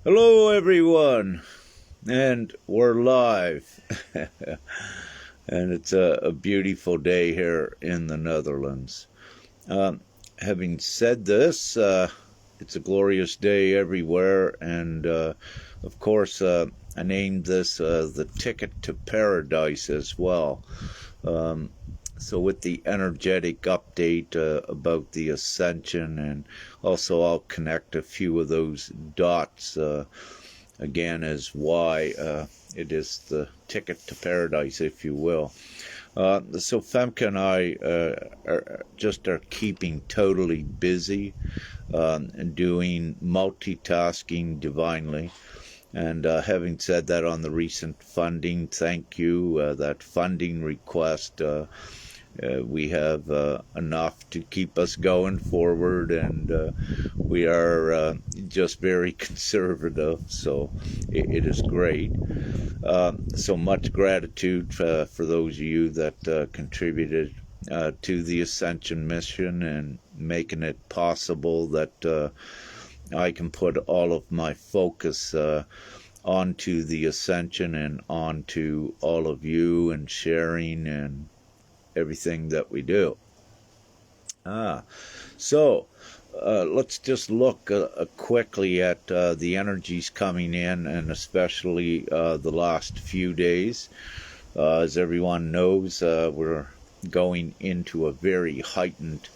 Hello, everyone, and we're live. And it's a beautiful day here in the Netherlands. Having said this, it's a glorious day everywhere, and of course, I named this the ticket to paradise as well. So with the energetic update about the Ascension, and also I'll connect a few of those dots again as why it is the ticket to paradise, if you will. So Femke and I are keeping totally busy and doing multitasking divinely. And having said that, on the recent funding, thank you, that funding request, we have enough to keep us going forward, and we are just very conservative, so it is great. So much gratitude for those of you that contributed to the Ascension mission and making it possible that I can put all of my focus onto the Ascension and onto all of you and sharing and everything that we do. So let's just look quickly at the energies coming in, and especially the last few days. As everyone knows, we're going into a very heightened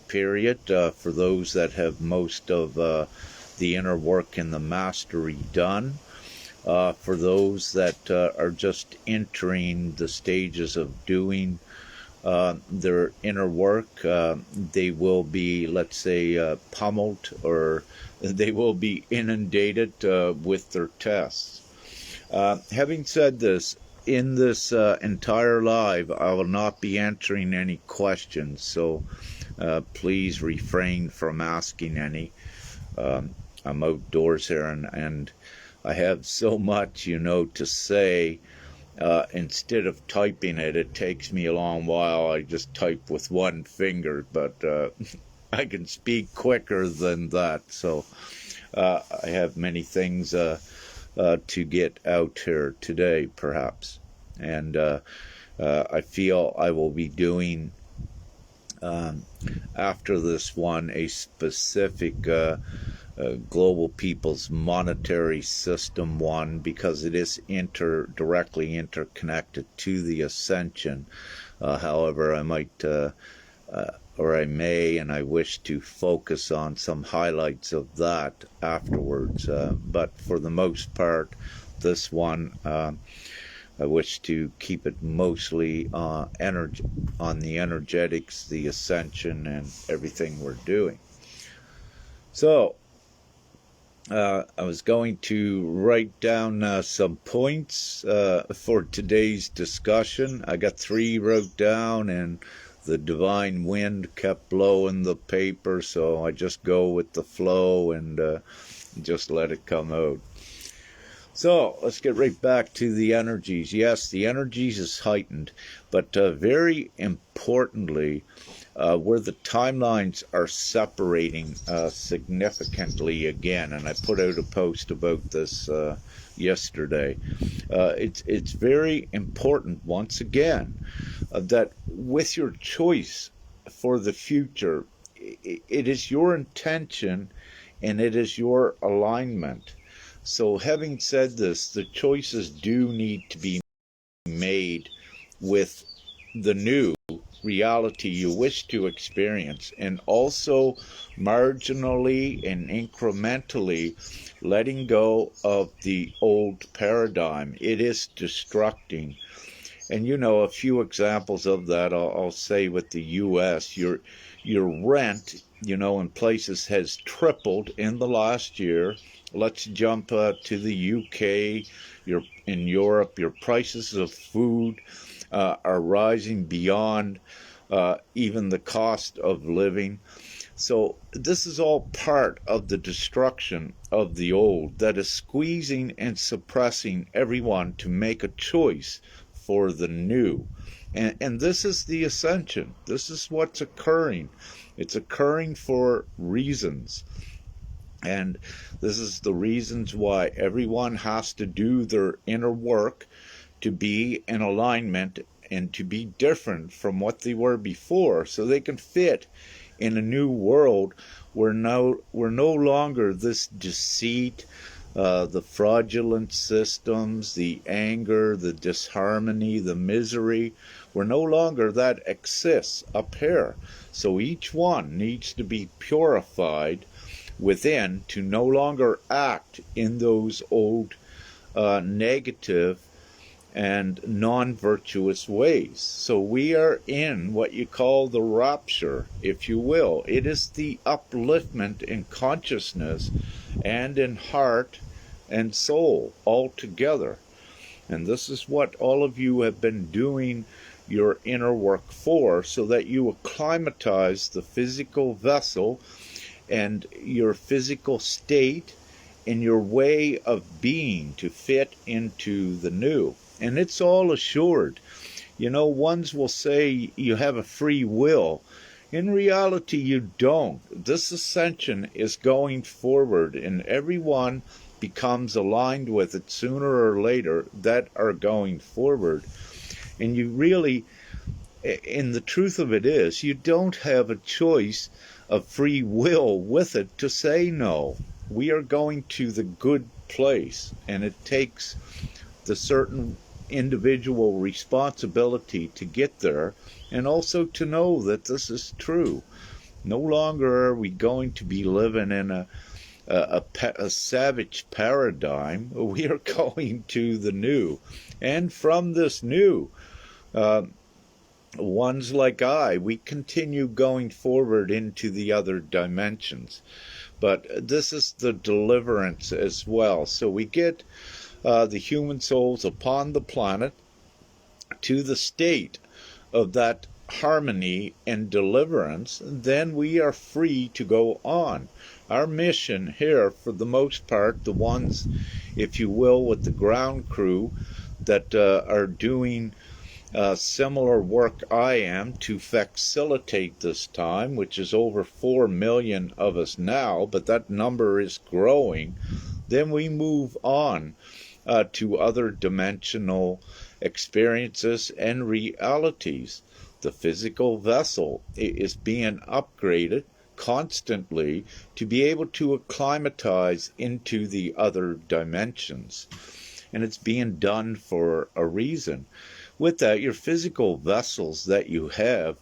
period for those that have most of the inner work and the mastery done. For those that are just entering the stages of doing their inner work, they will be, let's say, pummeled, or they will be inundated with their tests. Having said this, in this entire live, I will not be answering any questions, so please refrain from asking any. I'm outdoors here, and I have so much, to say. Instead of typing it, it takes me a long while. I just type with one finger, but I can speak quicker than that. So I have many things to get out here today, perhaps. And I feel I will be doing, after this one, a specific global people's monetary system one, because it is directly interconnected to the Ascension. However, I might or I may, and I wish to focus on some highlights of that afterwards, but for the most part, this one I wish to keep it mostly on the energetics, the Ascension, and everything we're doing. So I was going to write down some points for today's discussion. I got 3 wrote down, and the divine wind kept blowing the paper, so I just go with the flow and just let it come out. So let's get right back to the energies. Yes, the energies is heightened, but very importantly, where the timelines are separating significantly again, and I put out a post about this yesterday. It's very important, once again, that with your choice for the future, it is your intention and it is your alignment. So having said this, the choices do need to be made with the new reality you wish to experience, and also marginally and incrementally letting go of the old paradigm. It is destructing. And a few examples of that, I'll say with the U.S., your rent, in places has tripled in the last year. Let's jump to the UK. In Europe, your prices of food are rising beyond even the cost of living. So this is all part of the destruction of the old that is squeezing and suppressing everyone to make a choice for the new. And this is the Ascension. This is what's occurring. It's occurring for reasons. And this is the reasons why everyone has to do their inner work to be in alignment and to be different from what they were before, so they can fit in a new world where we're no longer this deceit, the fraudulent systems, the anger, the disharmony, the misery. We're no longer that exists up here. So each one needs to be purified within to no longer act in those old negative and non-virtuous ways. So we are in what you call the rapture, if you will. It is the upliftment in consciousness and in heart and soul altogether. And this is what all of you have been doing your inner work for, so that you acclimatize the physical vessel and your physical state and your way of being to fit into the new. And it's all assured. You know, ones will say you have a free will. In reality, you don't. This ascension is going forward, and everyone becomes aligned with it sooner or later that are going forward. And you really, and the truth of it is, you don't have a choice of free will with it to say no. We are going to the good place, and it takes the certain individual responsibility to get there, and also to know that this is true. No longer are we going to be living in a savage paradigm. We are going to the new, and from this new, ones like we continue going forward into the other dimensions. But this is the deliverance as well. So we get the human souls upon the planet to the state of that harmony and deliverance, then we are free to go on. Our mission here, for the most part, the ones, if you will, with the ground crew that are doing similar work I am to facilitate this time, which is over 4 million of us now, but that number is growing. Then we move on to other dimensional experiences and realities. The physical vessel is being upgraded constantly to be able to acclimatize into the other dimensions. And it's being done for a reason. With that, your physical vessels that you have,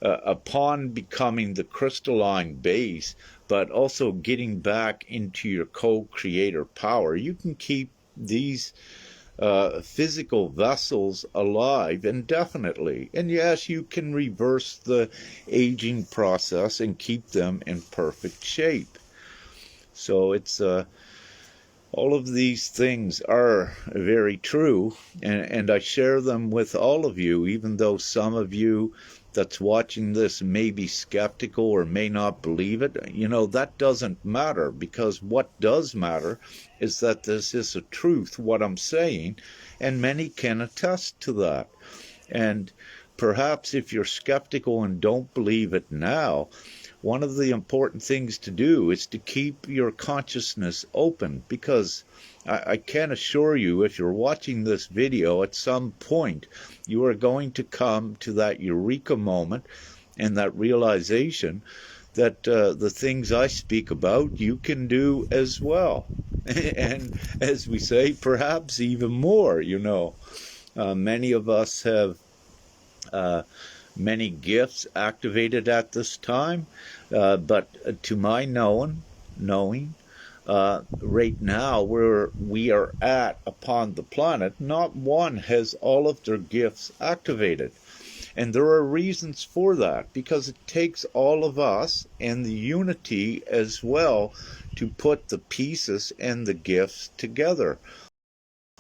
upon becoming the crystalline base, but also getting back into your co-creator power, you can keep these physical vessels alive indefinitely. And yes, you can reverse the aging process and keep them in perfect shape. So it's all of these things are very true, and I share them with all of you, even though some of you that's watching this may be skeptical or may not believe it. You know, that doesn't matter, because what does matter is that this is a truth, what I'm saying, and many can attest to that. And perhaps if you're skeptical and don't believe it now, one of the important things to do is to keep your consciousness open, because I can assure you, if you're watching this video, at some point you are going to come to that eureka moment and that realization that the things I speak about you can do as well. And as we say, perhaps even more. You know, many of us have many gifts activated at this time, but to my knowing, right now where we are at upon the planet, not one has all of their gifts activated. And there are reasons for that, because it takes all of us and the unity as well to put the pieces and the gifts together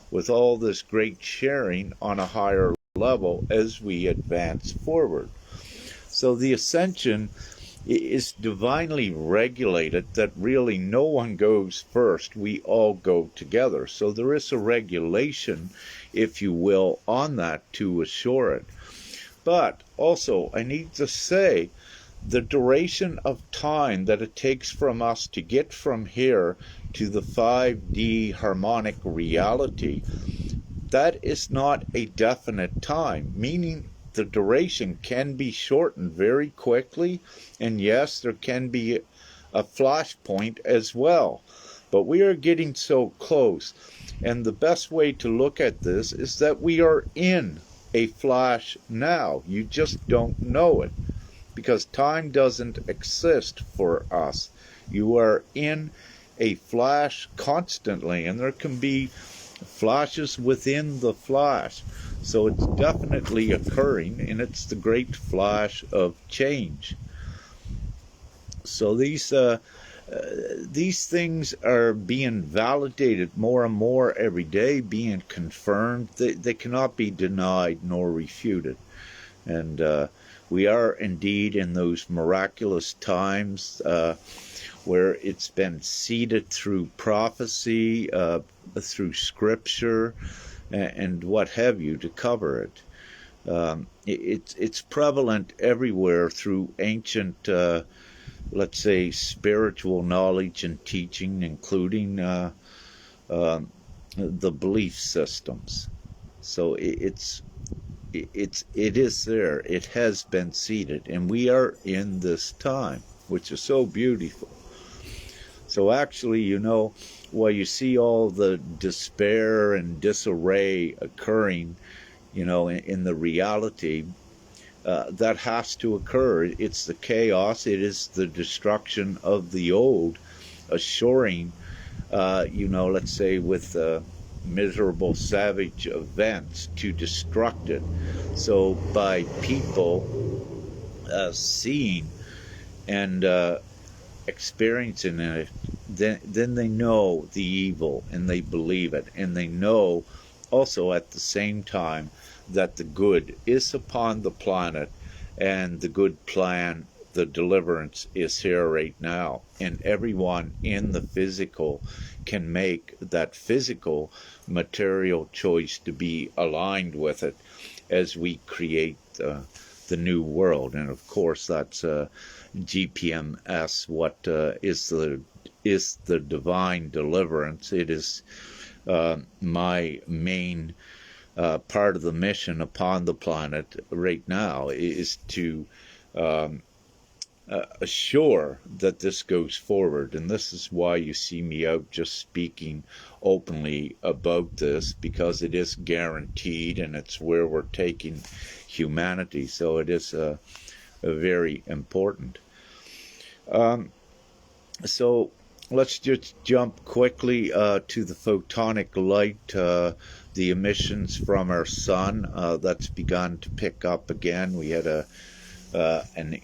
with all this great sharing on a higher level as we advance forward. So the ascension is divinely regulated, that really no one goes first, we all go together. So there is a regulation, if you will, on that to assure it. But also I need to say the duration of time that it takes from us to get from here to the 5D harmonic reality, that is not a definite time, meaning the duration can be shortened very quickly, and yes, there can be a flashpoint as well. But we are getting so close, and the best way to look at this is that we are in a flash now. You just don't know it, because time doesn't exist for us. You are in a flash constantly, and there can be flashes within the flash. So it's definitely occurring, and it's the great flash of change. So these things are being validated more and more every day, being confirmed. They cannot be denied nor refuted. And we are indeed in those miraculous times where it's been seeded through prophecy, through scripture, and what have you to cover it. It's prevalent everywhere through ancient, let's say, spiritual knowledge and teaching, including the belief systems. So it is there. It has been seeded, and we are in this time, which is so beautiful. So actually, while you see all the despair and disarray occurring, in the reality, that has to occur. It's the chaos. It is the destruction of the old, assuring, let's say with miserable savage events to destruct it. So by people seeing and experiencing it, then they know the evil and they believe it, and they know also at the same time that the good is upon the planet, and the good plan, the deliverance, is here right now, and everyone in the physical can make that physical material choice to be aligned with it as we create the new world. And of course that's GPMS, what is the divine deliverance. It is my main part of the mission upon the planet right now, is to assure that this goes forward. And this is why you see me out just speaking openly about this, because it is guaranteed, and it's where we're taking humanity. So it is very important. So let's just jump quickly to the photonic light, the emissions from our sun. That's begun to pick up again. We had an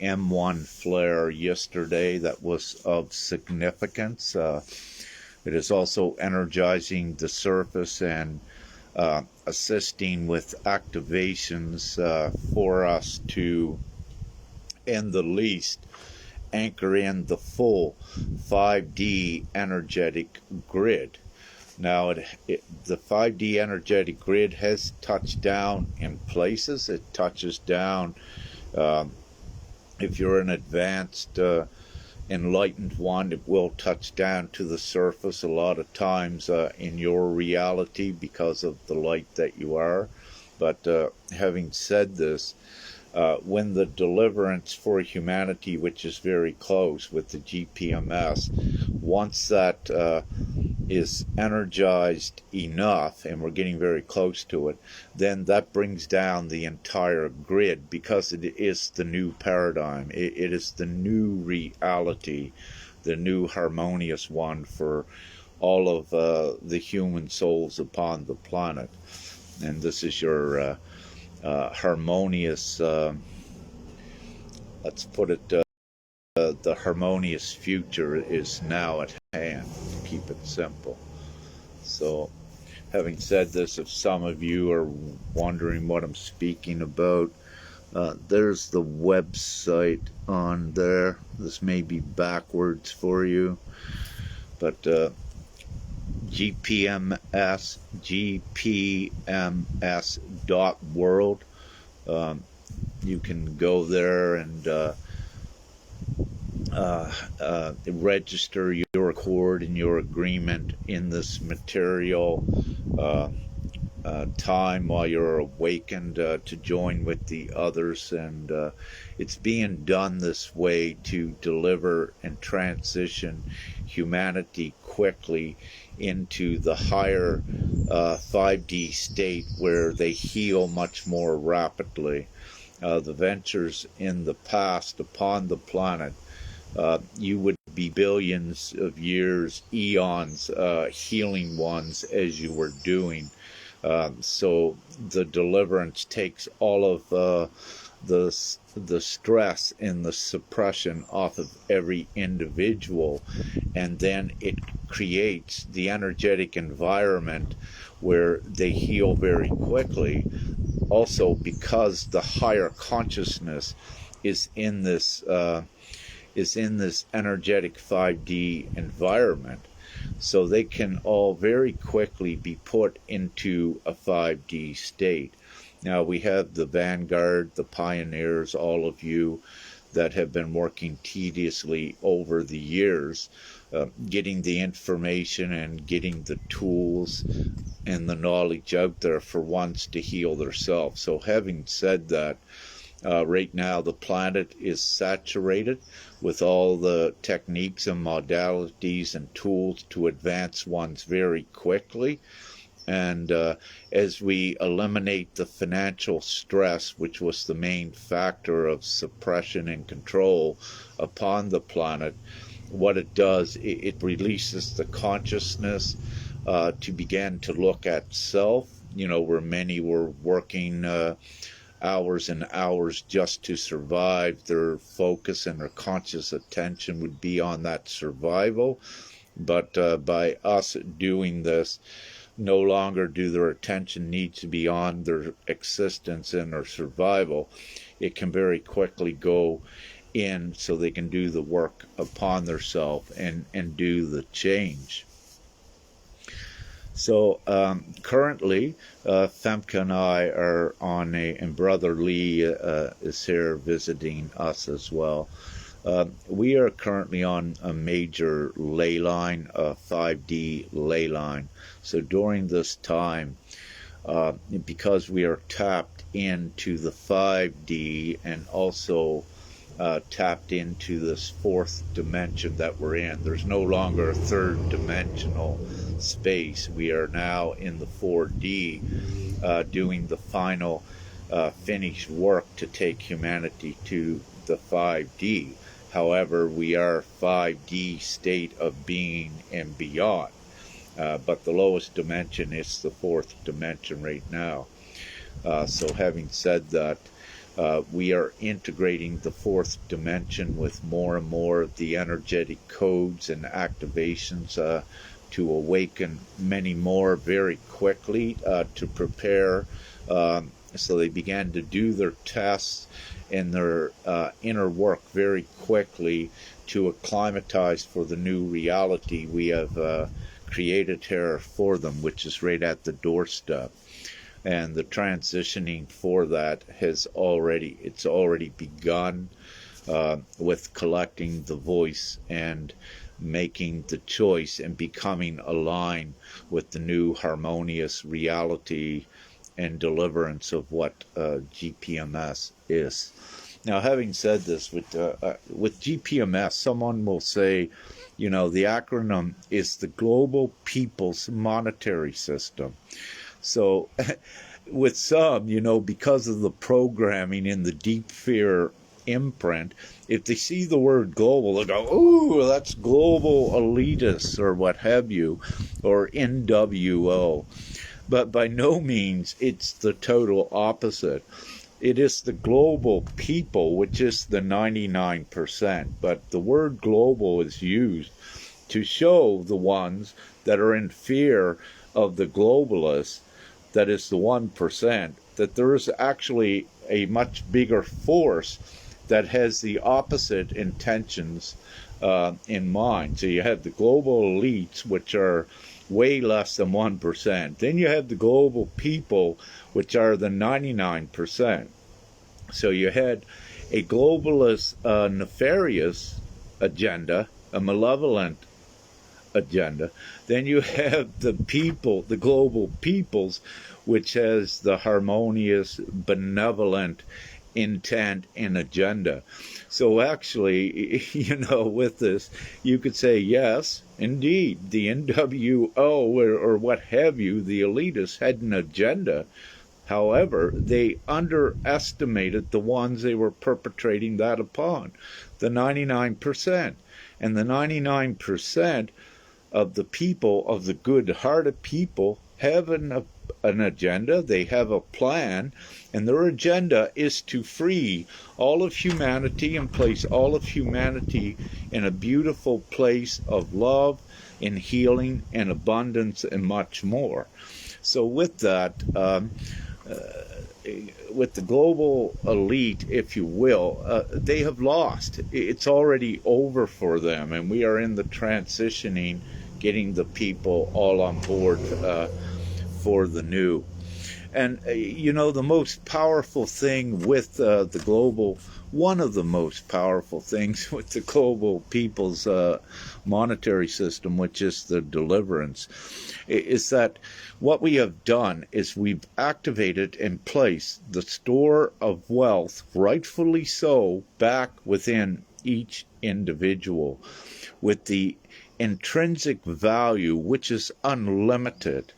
M1 flare yesterday that was of significance. It is also energizing the surface and assisting with activations for us to, in the least, anchor in the full 5D energetic grid. Now, the 5D energetic grid has touched down in places. It touches down, if you're an advanced, enlightened one, it will touch down to the surface a lot of times in your reality because of the light that you are. But having said this, when the deliverance for humanity, which is very close with the GPMS, once that is energized enough, and we're getting very close to it, then that brings down the entire grid, because it is the new paradigm. It is the new reality, the new harmonious one for all of the human souls upon the planet. And this is your harmonious, let's put it, the harmonious future is now at hand, to keep it simple. So, having said this, if some of you are wondering what I'm speaking about, there's the website on there. This may be backwards for you, but gpms.world. You can go there and register your accord and your agreement in this material uh, time while you're awakened to join with the others. And it's being done this way to deliver and transition humanity quickly into the higher 5D state where they heal much more rapidly. The ventures in the past upon the planet, you would be billions of years, eons, healing ones as you were doing. So the deliverance takes all of the stress and the suppression off of every individual, and then it creates the energetic environment where they heal very quickly. Also, because the higher consciousness is in this energetic 5D environment, so they can all very quickly be put into a 5D state. Now we have the vanguard, the pioneers, all of you that have been working tediously over the years, getting the information and getting the tools and the knowledge out there for ones to heal themselves. So having said that, right now the planet is saturated with all the techniques and modalities and tools to advance ones very quickly. And as we eliminate the financial stress, which was the main factor of suppression and control upon the planet, what it does, it releases the consciousness to begin to look at self, where many were working hours and hours just to survive. Their focus and their conscious attention would be on that survival. But by us doing this, no longer do their attention need to be on their existence and their survival. It can very quickly go in so they can do the work upon themselves and do the change. So currently, Femke and I are on and Brother Lee is here visiting us as well. We are currently on a major ley line, a 5D ley line. So during this time, because we are tapped into the 5D and also tapped into this fourth dimension that we're in, there's no longer a third dimensional space. We are now in the 4D, doing the final finished work to take humanity to the 5D. However, we are 5D state of being and beyond. But the lowest dimension is the fourth dimension right now. So having said that, we are integrating the fourth dimension with more and more of the energetic codes and activations to awaken many more very quickly to prepare. So they began to do their tests and their inner work very quickly to acclimatize for the new reality we have created here for them, which is right at the doorstep. And the transitioning for that it's already begun with collecting the voice and making the choice and becoming aligned with the new harmonious reality and deliverance of what GPMS is. Now, having said this, with GPMS, someone will say, the acronym is the Global People's Monetary System. So with some, because of the programming in the deep fear imprint, if they see the word global, they'll go, ooh, that's global elitists or what have you, or NWO. But by no means it's the total opposite. It is the global people, which is the 99%. But the word global is used to show the ones that are in fear of the globalists, that is the 1%, that there is actually a much bigger force that has the opposite intentions in mind. So you have the global elites, which are way less than 1%. Then you have the global people, which are the 99%. So you had a globalist nefarious agenda, a malevolent agenda. Then you have the people, the global peoples, which has the harmonious, benevolent intent and agenda. So actually, with this, you could say, yes, indeed, the NWO or what have you, the elitists had an agenda. However, they underestimated the ones they were perpetrating that upon, the 99%. And the 99% of the people, of the good-hearted people, have an agenda, they have a plan, and their agenda is to free all of humanity and place all of humanity in a beautiful place of love and healing and abundance and much more. So with that, with the global elite, if you will, they have lost. It's already over for them, and we are in the transitioning, getting the people all on board for the new. And, the most powerful thing with the global, one of the most powerful things with the global people's monetary system, which is the deliverance, is that what we have done is we've activated and placed the store of wealth, rightfully so, back within each individual with the intrinsic value, which is unlimited.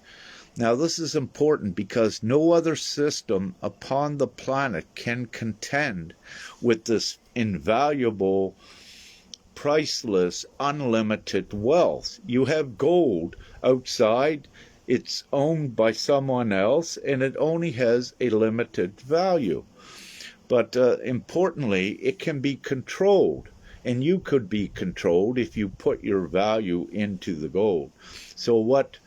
Now, this is important because no other system upon the planet can contend with this invaluable, priceless, unlimited wealth. You have gold outside, it's owned by someone else, and it only has a limited value. But importantly, it can be controlled, and you could be controlled if you put your value into the gold. So what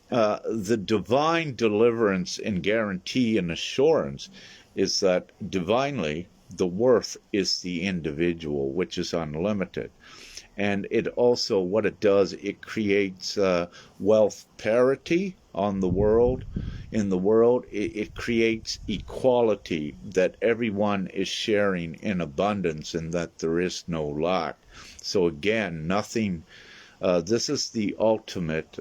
the divine deliverance and guarantee and assurance is that divinely the worth is the individual, which is unlimited. And it also, what it does, it creates wealth parity on the world. In the world, it creates equality, that everyone is sharing in abundance and that there is no lack. So again, nothing, this is the ultimate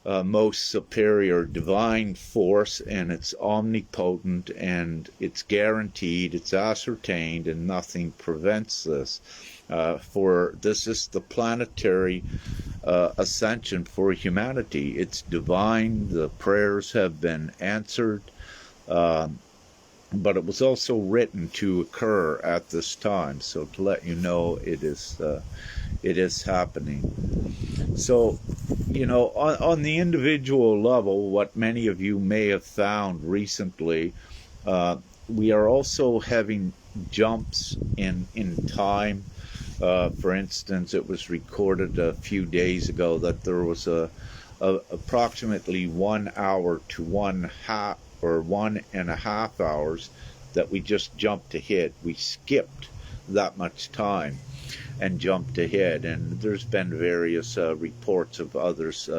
most superior divine force, and it's omnipotent, and it's guaranteed, it's ascertained, and nothing prevents this. For this is the planetary ascension for humanity. It's divine, the prayers have been answered, but it was also written to occur at this time. So to let you know, it is happening. So, on the individual level, what many of you may have found recently, we are also having jumps in time. For instance, it was recorded a few days ago that there was approximately 1 hour to 1.5 hours that we just jumped ahead. We skipped that much time and jumped ahead, and there's been various reports of others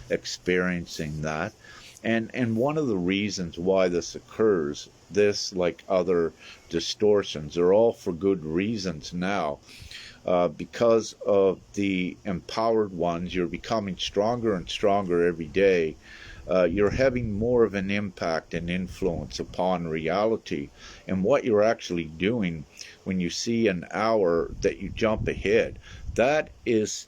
experiencing that. And one of the reasons why this occurs, this like other distortions, are all for good reasons now. Because of the empowered ones, you're becoming stronger and stronger every day. You're having more of an impact and influence upon reality. And what you're actually doing when you see an hour that you jump ahead, that is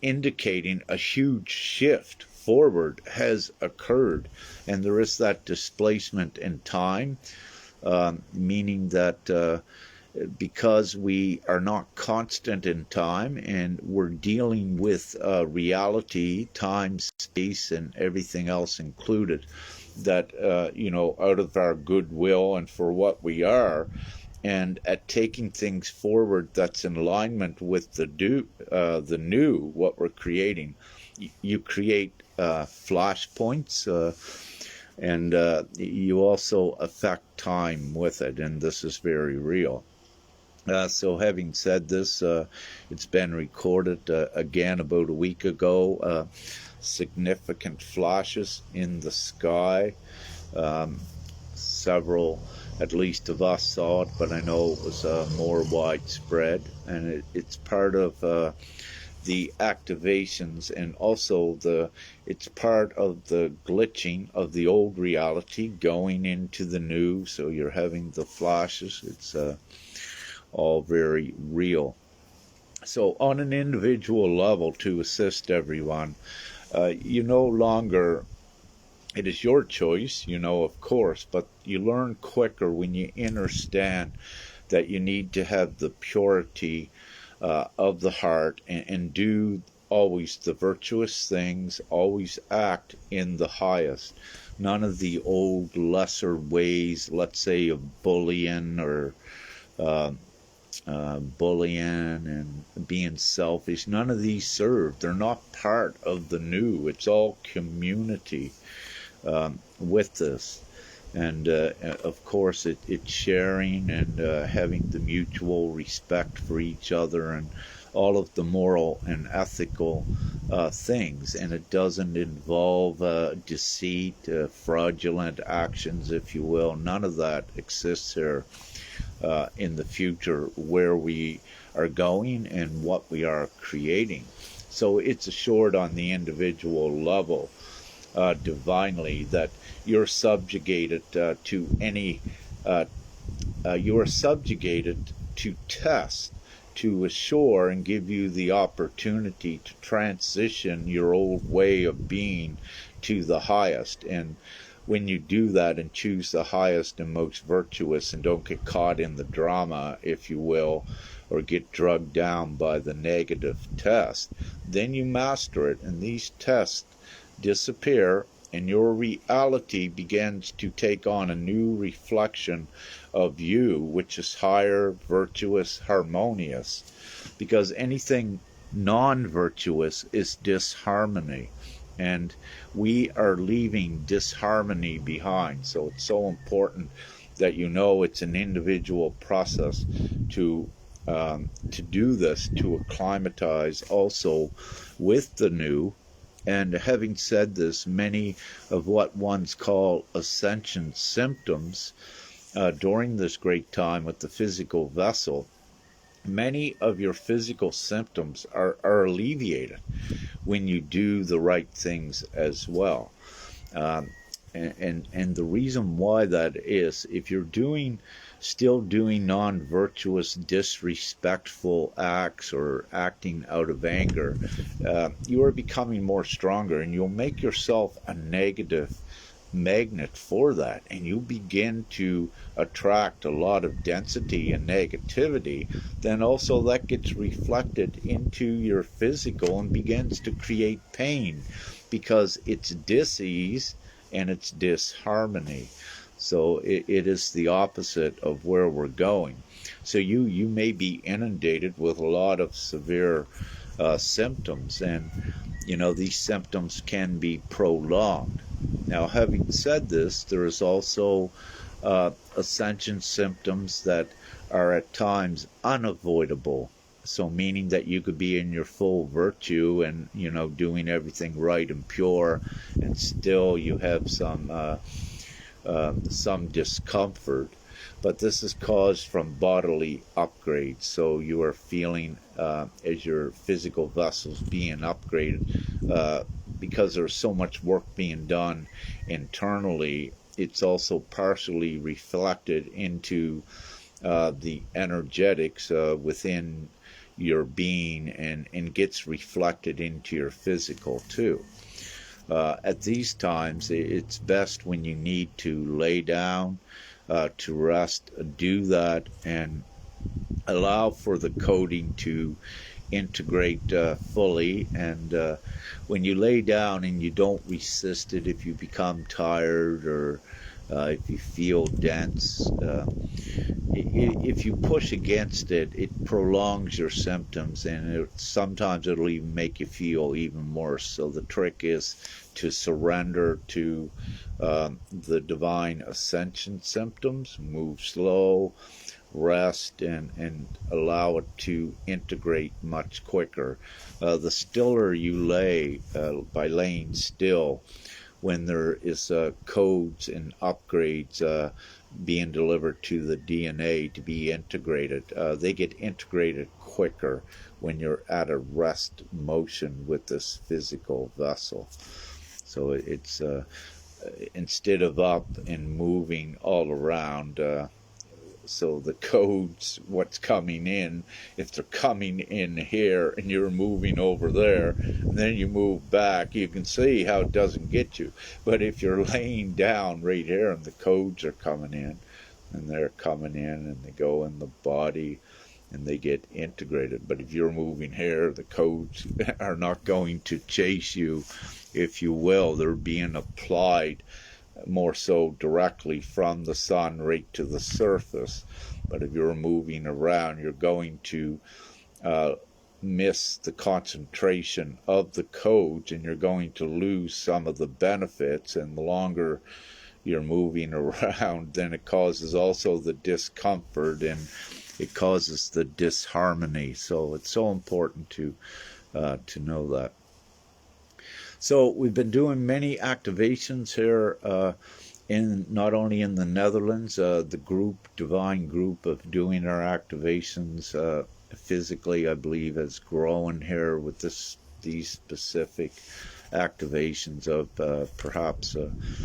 indicating a huge shift forward has occurred. And there is that displacement in time, meaning that because we are not constant in time and we're dealing with reality, time, space, and everything else included, that, out of our goodwill and for what we are, and at taking things forward that's in alignment with the new, what we're creating, you create flashpoints, and you also affect time with it, and this is very real. So having said this, it's been recorded again about a week ago, significant flashes in the sky, several at least of us saw it, but I know it was more widespread, and it's part of the activations, and also it's part of the glitching of the old reality going into the new. So you're having the flashes. It's all very real. So on an individual level, to assist everyone, you no longer, it is your choice, of course, but you learn quicker when you understand that you need to have the purity of the heart, and do always the virtuous things, always act in the highest. None of the old lesser ways, let's say, of bullying or bullying and being selfish. None of these serve. They're not part of the new. It's all community with this. And of course, it's sharing and having the mutual respect for each other and all of the moral and ethical things. And it doesn't involve deceit, fraudulent actions, if you will. None of that exists here in the future, where we are going and what we are creating. So it's assured on the individual level divinely that you're subjugated to any, you are subjugated to test, to assure and give you the opportunity to transition your old way of being to the highest. And when you do that and choose the highest and most virtuous, and don't get caught in the drama, if you will, or get drugged down by the negative test, then you master it, and these tests disappear, and your reality begins to take on a new reflection of you, which is higher, virtuous, harmonious. Because anything non-virtuous is disharmony, and we are leaving disharmony behind. So it's so important that it's an individual process to do this, to acclimatize also with the new. And having said this, many of what ones call ascension symptoms during this great time with the physical vessel, many of your physical symptoms are alleviated when you do the right things as well. And the reason why that is, if you're still doing non-virtuous, disrespectful acts or acting out of anger, you are becoming more stronger, and you'll make yourself a negative magnet for that, and you begin to attract a lot of density and negativity. Then also that gets reflected into your physical and begins to create pain, because it's dis-ease and it's disharmony. So it is the opposite of where we're going. So you may be inundated with a lot of severe symptoms, and these symptoms can be prolonged. Now, having said this, there is also ascension symptoms that are at times unavoidable. So meaning that you could be in your full virtue and doing everything right and pure, and still you have some discomfort, but this is caused from bodily upgrades. So you are feeling as your physical vessels being upgraded, because there's so much work being done internally. It's also partially reflected into the energetics within your being, and gets reflected into your physical too. At these times, it's best when you need to lay down, to rest, do that, and allow for the coding to integrate fully. And when you lay down and you don't resist it, if you become tired or if you feel dense, if you push against it, it prolongs your symptoms, and sometimes it'll even make you feel even worse. So the trick is to surrender to the divine ascension symptoms, move slow, rest, and allow it to integrate much quicker. The stiller you lay, by laying still, when there is codes and upgrades being delivered to the DNA to be integrated. They get integrated quicker when you're at a rest motion with this physical vessel. So it's instead of up and moving all around. So the codes, what's coming in, if they're coming in here and you're moving over there, and then you move back, you can see how it doesn't get you. But if you're laying down right here and the codes are coming in, and they're coming in and they go in the body and they get integrated. But if you're moving here, the codes are not going to chase you, if you will. They're being applied more so directly from the sun right to the surface. But if you're moving around, you're going to miss the concentration of the codes, and you're going to lose some of the benefits. And the longer you're moving around, then it causes also the discomfort, and it causes the disharmony. So it's so important to know that. So we've been doing many activations here in not only in the Netherlands, the group, Divine group of doing our activations physically, I believe, has grown here with these specific activations of perhaps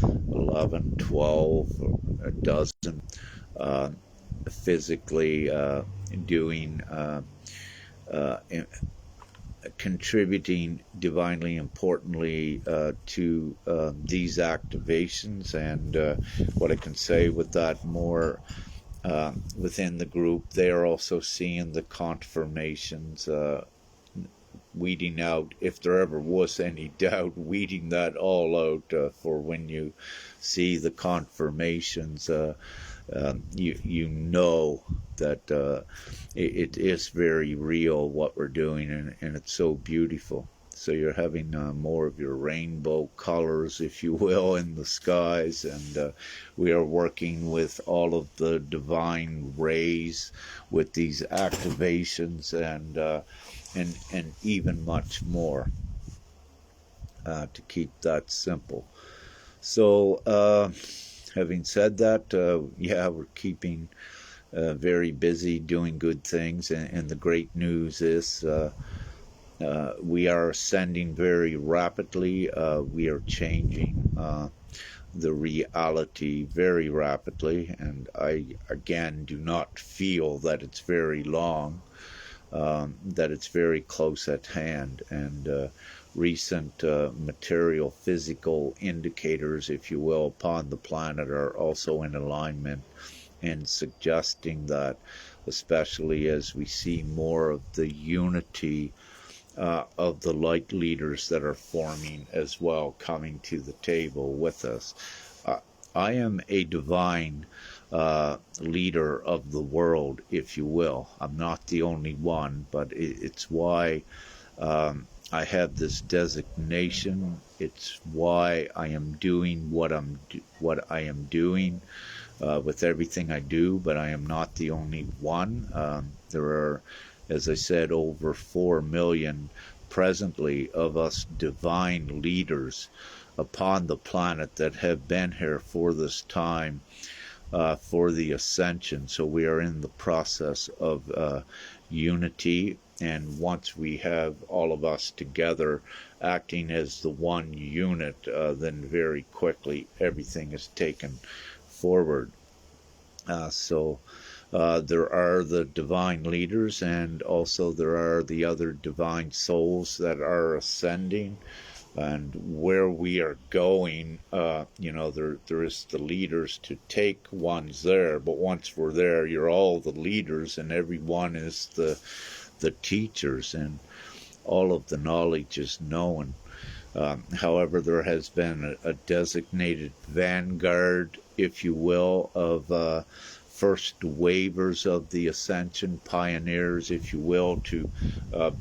11, 12, or a dozen physically doing contributing divinely importantly to these activations. And what I can say with that more within the group, they are also seeing the confirmations, weeding out, if there ever was any doubt, weeding that all out for when you see the confirmations. You know that it is very real what we're doing, and it's so beautiful. So you're having more of your rainbow colors, if you will, in the skies, and we are working with all of the divine rays with these activations, and even much more to keep that simple. So having said that, yeah, we're keeping very busy doing good things, and the great news is we are ascending very rapidly. We are changing the reality very rapidly, and I again do not feel that it's very long, that it's very close at hand. And recent material physical indicators, if you will, upon the planet are also in alignment and suggesting that, especially as we see more of the unity of the light leaders that are forming as well, coming to the table with us. I am a divine leader of the world, if you will. I'm not the only one, but it's why I have this designation. It's why I am doing what I am doing with everything I do, but I am not the only one. There are, as I said, over 4 million presently of us divine leaders upon the planet that have been here for this time, for the Ascension. So we are in the process of unity, and once we have all of us together acting as the one unit, then very quickly everything is taken forward. So there are the divine leaders, and also there are the other divine souls that are ascending. And where we are going, there is the leaders to take ones there, but once we're there, you're all the leaders, and everyone is the teachers, and all of the knowledge is known. However, there has been a designated vanguard, if you will, of first wavers of the Ascension, pioneers, if you will, to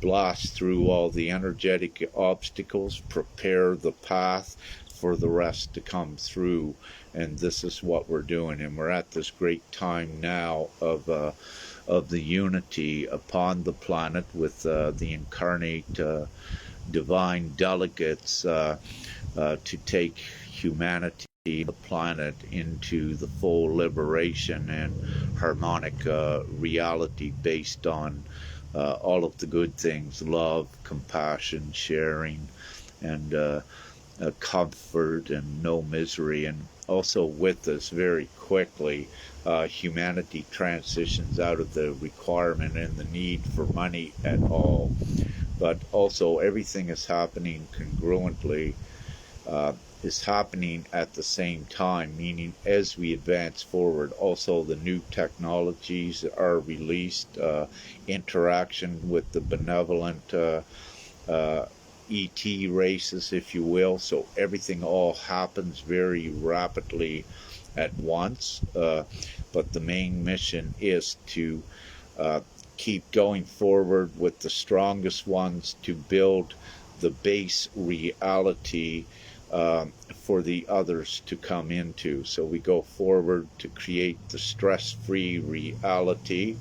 blast through all the energetic obstacles, prepare the path for the rest to come through. And this is what we're doing, and we're at this great time now of the unity upon the planet with the incarnate divine delegates to take humanity the planet into the full liberation and harmonic reality based on all of the good things: love, compassion, sharing, and comfort, and no misery. And also with this, very quickly, humanity transitions out of the requirement and the need for money at all. But also everything is happening congruently, is happening at the same time, meaning as we advance forward, also the new technologies are released, interaction with the benevolent ET races, if you will. So everything all happens very rapidly at once. But the main mission is to keep going forward with the strongest ones to build the base reality for the others to come into. So we go forward to create the stress-free reality,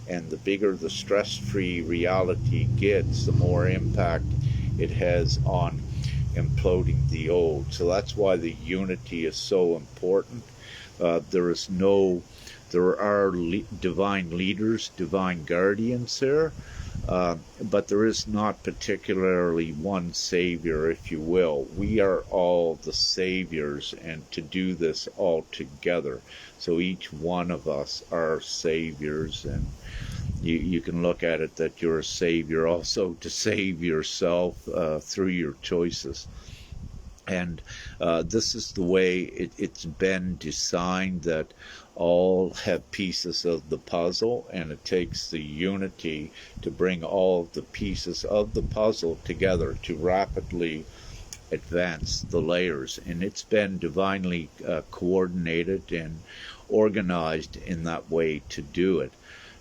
and the bigger the stress-free reality gets, the more impact it has on imploding the old. So that's why the unity is so important. There are divine leaders, divine guardians there, but there is not particularly one savior, if you will. We are all the saviors, and to do this all together. So each one of us are saviors, and you can look at it that you're a savior also to save yourself through your choices. And this is the way it's been designed, that all have pieces of the puzzle, and it takes the unity to bring all the pieces of the puzzle together to rapidly advance the layers. And it's been divinely coordinated and organized in that way to do it.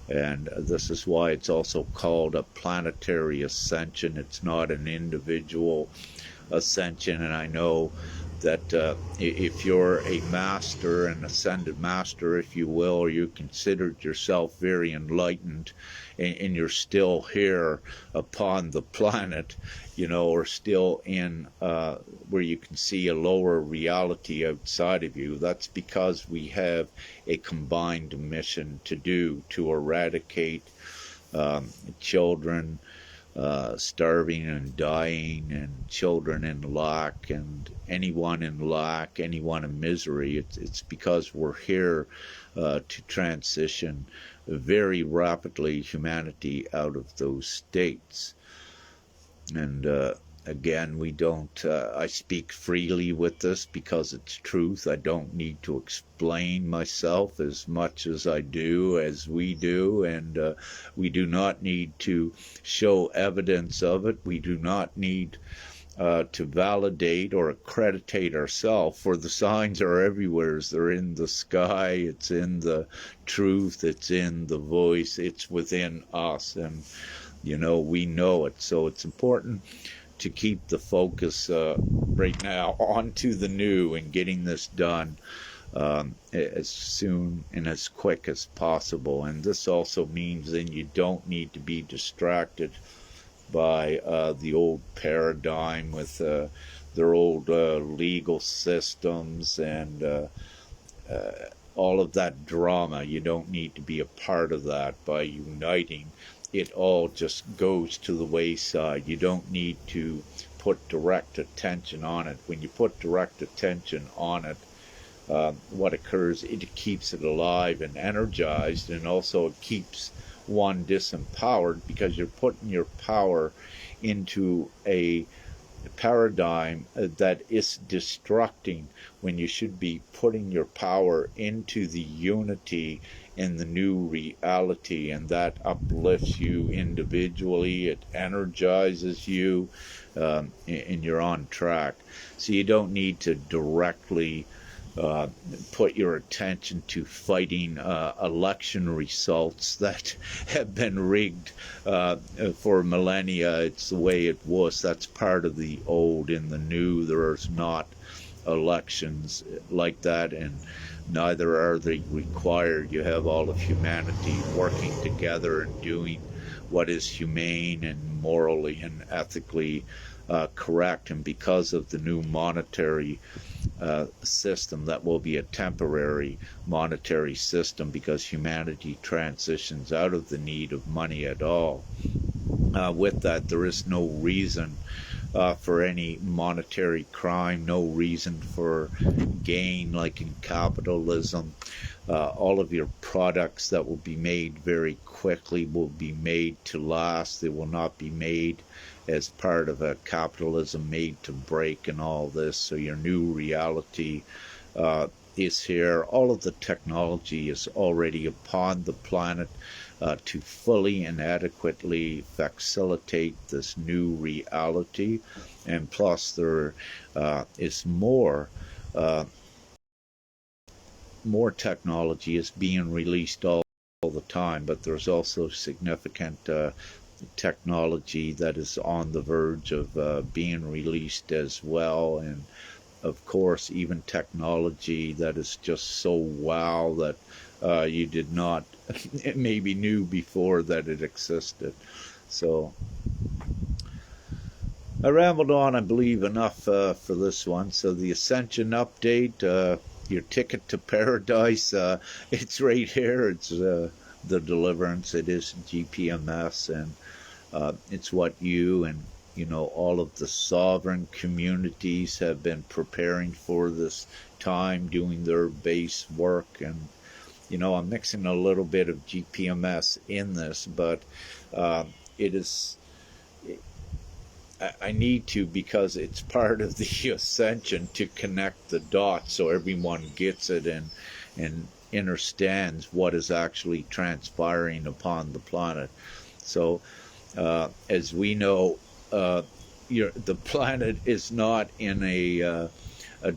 And this is why it's also called a planetary ascension. It's not an individual ascension. And I know that if you're a master, an ascended master, if you will, or you considered yourself very enlightened, and you're still here upon the planet, or still in where you can see a lower reality outside of you, that's because we have a combined mission to do, to eradicate children starving and dying, and children in lack, and anyone in lack, anyone in misery. It's because we're here to transition very rapidly humanity out of those states. And again, we don't, I speak freely with this because it's truth. I don't need to explain myself as much as I do, as we do, and we do not need to show evidence of it. We do not need to validate or accreditate ourselves, for the signs are everywhere. They're in the sky, it's in the truth, it's in the voice, it's within us, and we know it. So it's important to keep the focus right now onto the new and getting this done as soon and as quick as possible. And this also means then you don't need to be distracted by the old paradigm with their old legal systems and all of that drama. You don't need to be a part of that. By uniting, it all just goes to the wayside. You don't need to put direct attention on it. When you put direct attention on it, what occurs, it keeps it alive and energized, and also it keeps one disempowered, because you're putting your power into a paradigm that is destructing, when you should be putting your power into the unity in the new reality, and that uplifts you individually, it energizes you, and you're on track. So you don't need to directly put your attention to fighting election results that have been rigged for millennia. It's the way it was. That's part of the old. In the new, there's not elections like that, and neither are they required. You have all of humanity working together and doing what is humane and morally and ethically correct, and because of the new monetary system, that will be a temporary monetary system because humanity transitions out of the need of money at all. With that, there is no reason for any monetary crime, no reason for gain like in capitalism. All of your products that will be made very quickly will be made to last. They will not be made as part of a capitalism made to break and all this. So your new reality is here. All of the technology is already upon the planet to fully and adequately facilitate this new reality. And plus there is more technology is being released all the time, but there's also significant technology that is on the verge of being released as well. And of course, even technology that is just so wow that you did not maybe knew before that it existed. So I rambled on, I believe, enough for this one. So the Ascension update, your ticket to paradise, it's right here. It's the deliverance. It is GPMS, and it's what you and all of the sovereign communities have been preparing for this time, doing their base work. And I'm mixing a little bit of GPMS in this, but it is, I need to, because it's part of the Ascension, to connect the dots so everyone gets it and understands what is actually transpiring upon the planet. So as we know, the planet is not in a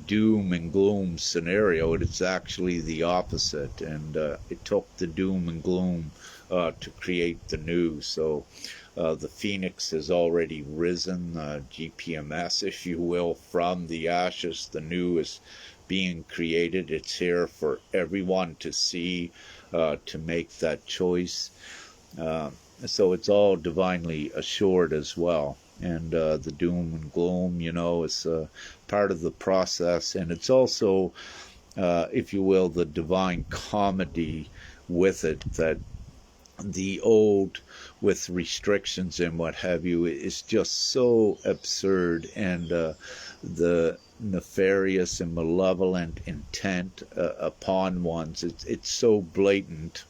doom and gloom scenario. It's actually the opposite, and it took the doom and gloom to create the new. So the phoenix has already risen, GPMS, if you will, from the ashes. The new is being created. It's here for everyone to see, to make that choice. So it's all divinely assured as well. And the doom and gloom, is part of the process. And it's also, if you will, the divine comedy with it, that the old with restrictions and what have you is just so absurd, and the nefarious and malevolent intent upon ones, it's so blatant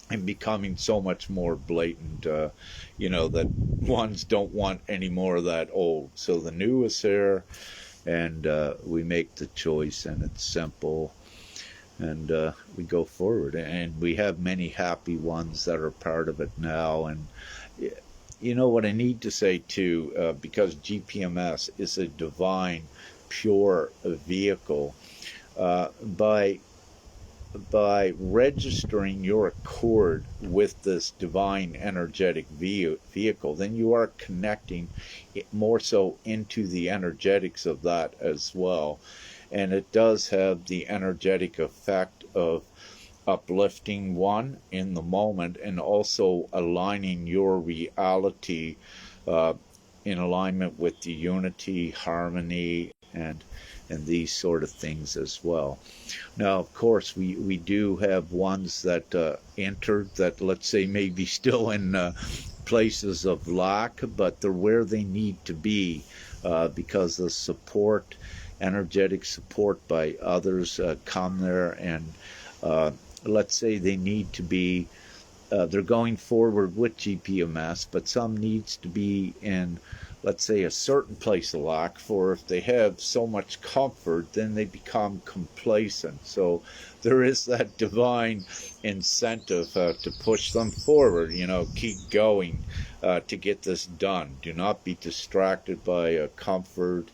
and becoming so much more blatant, that ones don't want any more of that old. So the new is here, and we make the choice, and it's simple. And we go forward, and we have many happy ones that are part of it now. And what I need to say too, because GPMS is a divine, pure vehicle, by registering your accord with this divine energetic vehicle, then you are connecting it more so into the energetics of that as well. And it does have the energetic effect of uplifting one in the moment, and also aligning your reality in alignment with the unity, harmony, and these sort of things as well. Now, of course, we do have ones that entered that, let's say, maybe still in places of lack, but they're where they need to be because the support, energetic support by others come there, and let's say they need to be, they're going forward with GPMS, but some needs to be in, let's say, a certain place of lack, for if they have so much comfort, then they become complacent. So there is that divine incentive to push them forward, keep going to get this done. Do not be distracted by comfort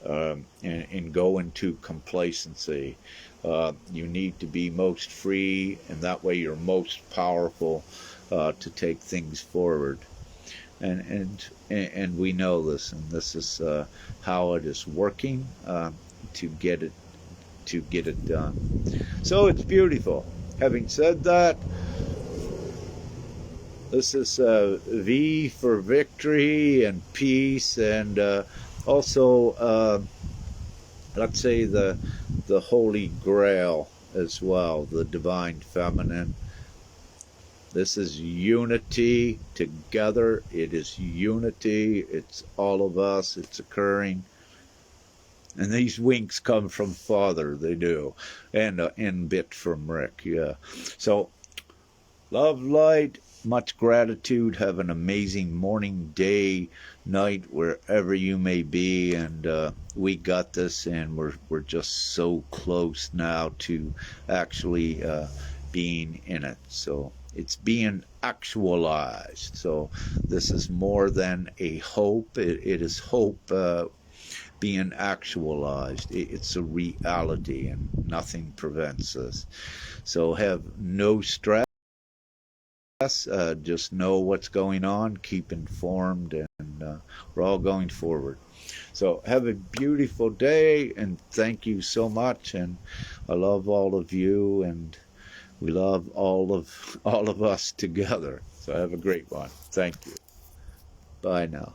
and go into complacency. You need to be most free, and that way you're most powerful to take things forward. And we know this, and this is how it is working to get it done. So it's beautiful. Having said that, This is V for victory and peace, and also let's say the Holy Grail as well, the divine feminine. This is unity together. It is unity. It's all of us. It's occurring. And these winks come from Father. They do. And bit from Rick. Yeah. So, love, light, much gratitude. Have an amazing morning, day, night, wherever you may be. And we got this, and we're just so close now to actually being in it. So it's being actualized. So this is more than a hope. It is hope being actualized. It's a reality, and nothing prevents us. So have no stress. Just know what's going on, keep informed, and we're all going forward. So have a beautiful day, and thank you so much. And I love all of you, and we love all of us together. So have a great one. Thank you. Bye now.